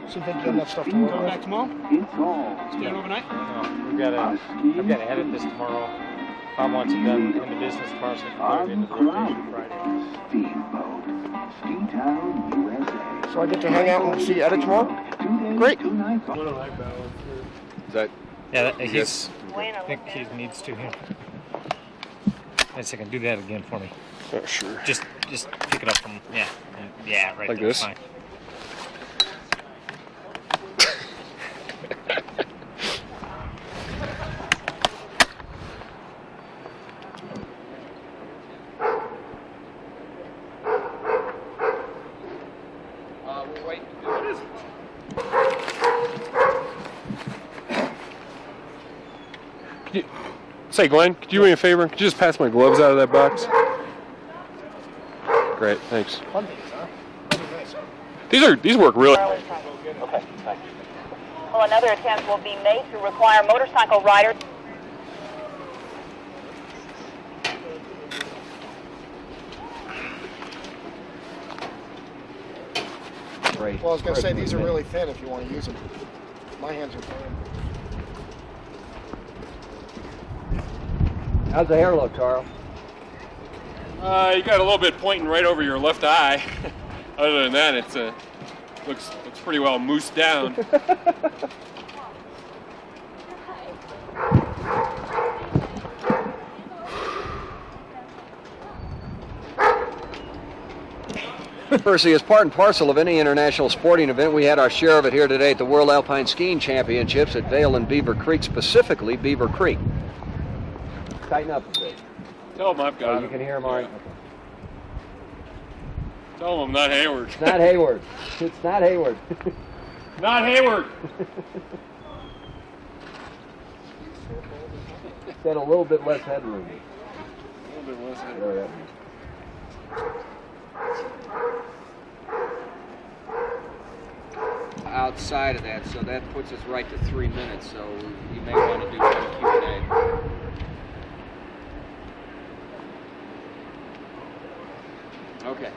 See if they can get enough stuff to work Going with. back tomorrow? Staying overnight? No, I've got to edit this tomorrow. Bob wants it done in the business tomorrow, so I can put it into the rotation Friday. So I get to hang out and see Edit tomorrow? Great. Is that? Yeah, I think he needs to here. Wait a second, do that again for me. Oh, sure. Just pick it up from, yeah, right like there, this? fine. Wait, what is it? Say, Glenn, could you do me a favor? Could you just pass my gloves out of that box? Great, thanks. Fun things, huh? Those are nice. These work really. Okay, thank you. Well, another attempt will be made to require motorcycle riders. Well, I was going to say, these are really thin if you want to use them. My hands are fine. How's the hair look, Carl? You got a little bit pointing right over your left eye. Other than that, it's looks pretty well moosed down. Controversy is part and parcel of any international sporting event. We had our share of it here today at the World Alpine Skiing Championships at Vail and Beaver Creek, specifically Beaver Creek. Tighten up a bit. Tell him I've got You can hear him, all right? Tell him I'm not Hayward. It's not Hayward. It's not Hayward. Not Hayward. Got a little bit less headroom. A little bit less There we go. Outside of that, so that puts us right to 3 minutes, so you may want to do one Q&A. Okay.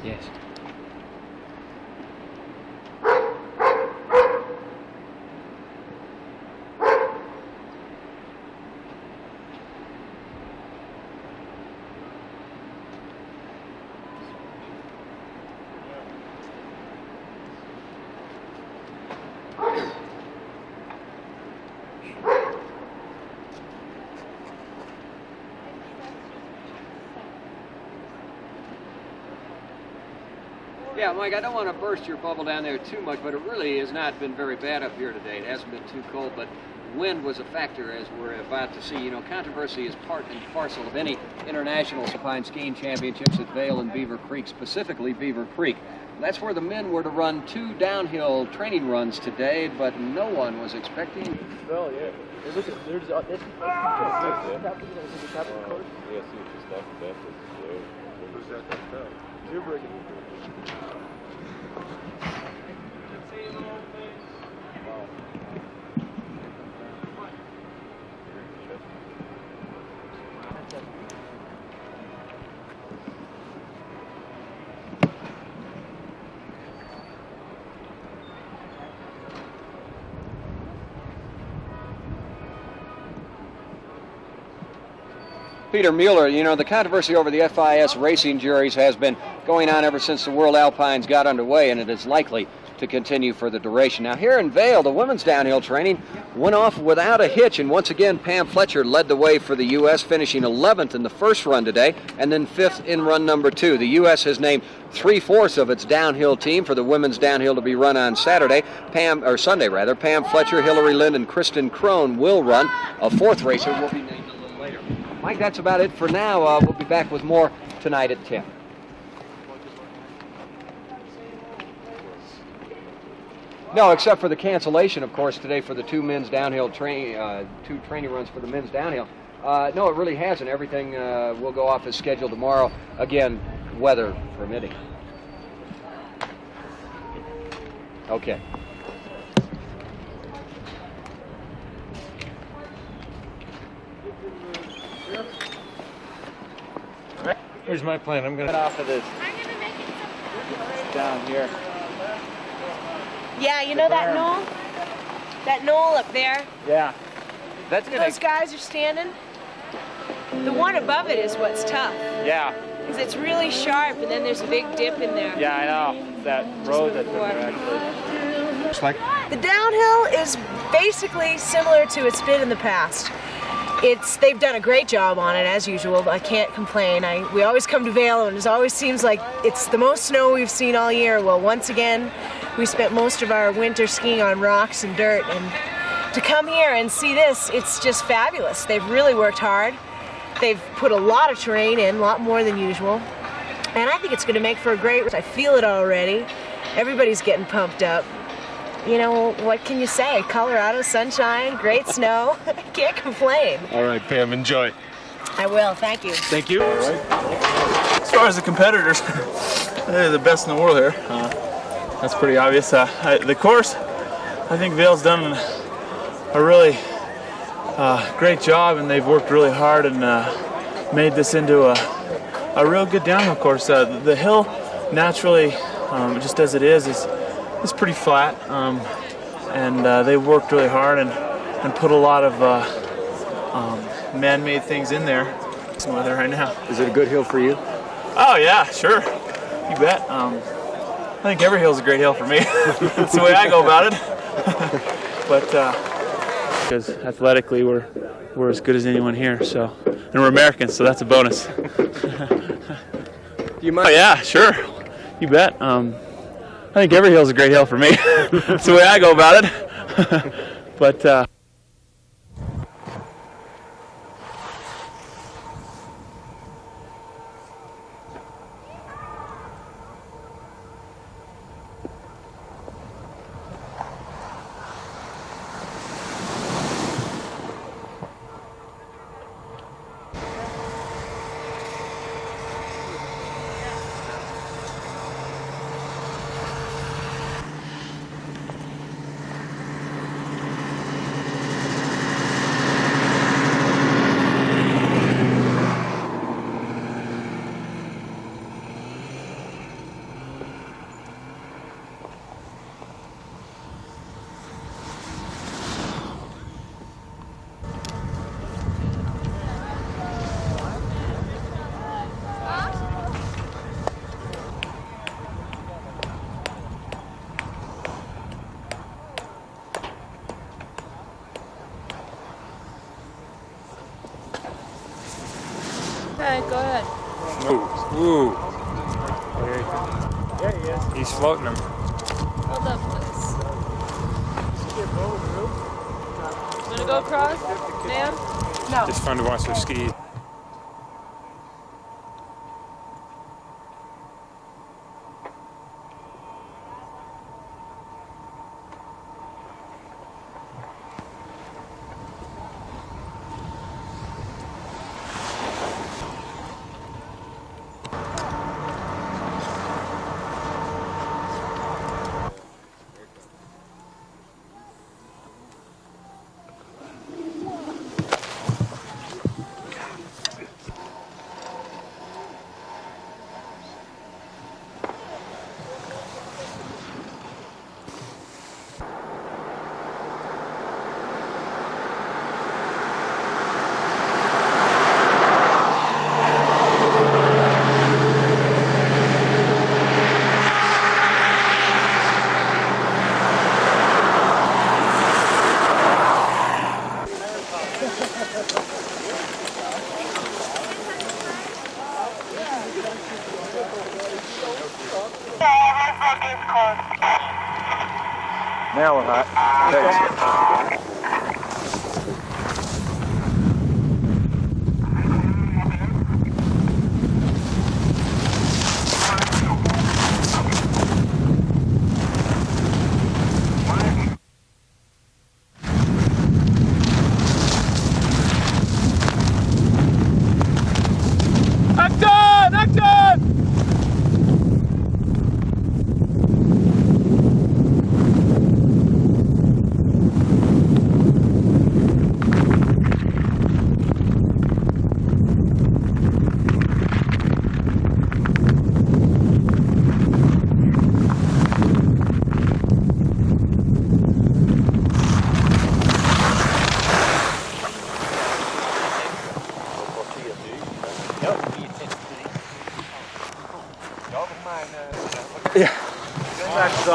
Yes. Yeah, Mike, I don't want to burst your bubble down there too much, but it really has not been very bad up here today. It hasn't been too cold, but wind was a factor, as we're about to see. You know, controversy is part and parcel of any international alpine skiing championships at Vail and Beaver Creek, specifically Beaver Creek. That's where the men were to run 2 downhill training runs today, but no one was expecting. Well, yeah. Look at there's Yeah, see if you stop the You're breaking. Peter Mueller, you know, the controversy over the FIS racing juries has been going on ever since the World Alpines got underway, and it is likely to continue for the duration. Now, here in Vail, the women's downhill training went off without a hitch, and once again, Pam Fletcher led the way for the U.S., finishing 11th in the first run today, and then 5th in run number 2. The U.S. has named 3/4 of its downhill team for the women's downhill to be run on Sunday. Pam Fletcher, Hillary Lind, and Kristen Crone will run. A 4th racer will be named a little later. Mike, that's about it for now. We'll be back with more tonight at 10. No, except for the cancellation, of course, today for the 2 men's downhill training, 2 training runs for the men's downhill. No, it really hasn't. Everything will go off as scheduled tomorrow. Again, weather permitting. Okay. Here's my plan. I'm gonna Get off of this. Down here. Yeah, you know that knoll? That knoll up there? Yeah. That's gonna. Those guys are standing? The one above it is what's tough. Yeah. Because it's really sharp and then there's a big dip in there. Yeah, I know. That road that's in there actually. Looks like The downhill is basically similar to it's been in the past. They've done a great job on it as usual. I can't complain. We always come to Vail and it always seems like it's the most snow we've seen all year. Well, once again, we spent most of our winter skiing on rocks and dirt, and to come here and see this, it's just fabulous. They've really worked hard. They've put a lot of terrain in, a lot more than usual. And I think it's going to make for a great race. I feel it already. Everybody's getting pumped up. You know, what can you say? Colorado, sunshine, great snow. Can't complain. All right, Pam, enjoy. I will, thank you. Thank you. As far as the competitors, they're the best in the world here. That's pretty obvious. The course, I think Vail's done a really great job, and they've worked really hard and made this into a real good downhill course. The hill, naturally, just as it is pretty flat, and they've worked really hard and put a lot of man-made things in there. Some weather right now. Is it a good hill for you? Oh yeah, sure. You bet. I think every hill's a great hill for me. That's the way I go about it. But because athletically we're as good as anyone here, so, and we're Americans, so that's a bonus. You might. Oh yeah, sure. You bet. I think every hill's a great hill for me. That's the way I go about it. But Okay, go ahead. Ooh. There he is. He's floating them. Hold up, please. Wanna go across, ma'am? No. Just fun to watch her ski. now we're hot. Thanks.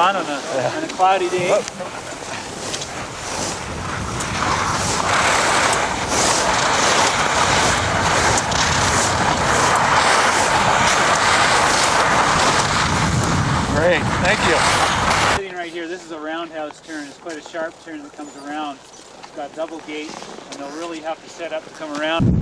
fun on a cloudy day. Great, thank you. Sitting right here, this is a roundhouse turn. It's quite a sharp turn that comes around. It's got double gate, and they'll really have to set up to come around.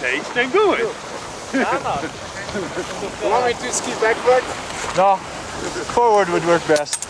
Echt en goed. You want me to ski backwards? No, forward would work best.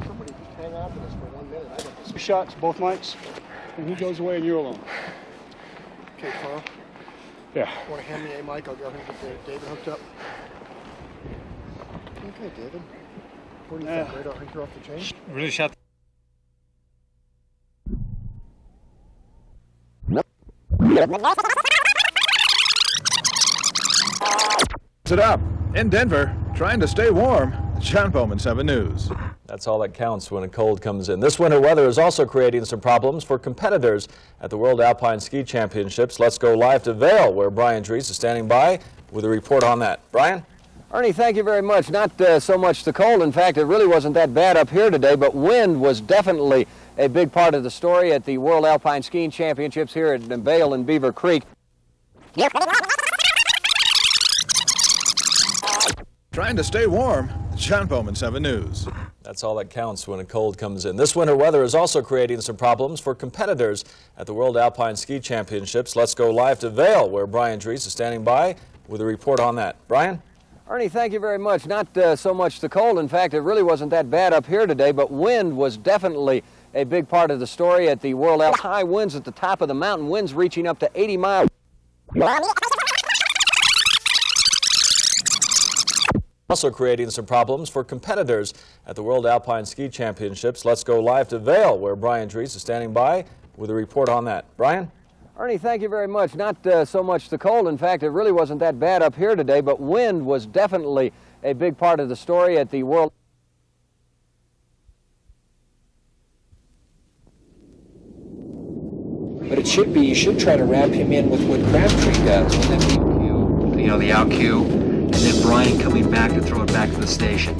Somebody just hang on to this for 1 minute. I got this. Shots, both mics, and he goes away and you're alone. Okay, Carl. Yeah. Want to hand me a mic? I'll go ahead and get David hooked up. Okay, David. What do you think? Radar hinker off the chain? Really shot. It up in Denver, trying to stay warm. John Bowman, 7 News. That's all that counts when a cold comes in. This winter weather is also creating some problems for competitors at the World Alpine Ski Championships. Let's go live to Vail, where Brian Drees is standing by with a report on that. Brian? Ernie, thank you very much. Not so much the cold. In fact, it really wasn't that bad up here today, but wind was definitely a big part of the story at the World Alpine Skiing Championships here at Vail and Beaver Creek. Trying to stay warm. John Bowman, 7 News. That's all that counts when a cold comes in. This winter weather is also creating some problems for competitors at the World Alpine Ski Championships. Let's go live to Vail, where Brian Drees is standing by with a report on that. Brian? Ernie, thank you very much. Not so much the cold. In fact, it really wasn't that bad up here today, but wind was definitely a big part of the story at the World Alpine. High winds at the top of the mountain, winds reaching up to 80 miles. Also creating some problems for competitors at the World Alpine Ski Championships. Let's go live to Vail, where Brian Drees is standing by with a report on that. Brian? Ernie, thank you very much. Not so much the cold. In fact, it really wasn't that bad up here today, but wind was definitely a big part of the story at the World. But it should be, you should try to wrap him in with what Crabtree does. Wouldn't that be, the out cue, and then Brian coming back to throw it back to the station.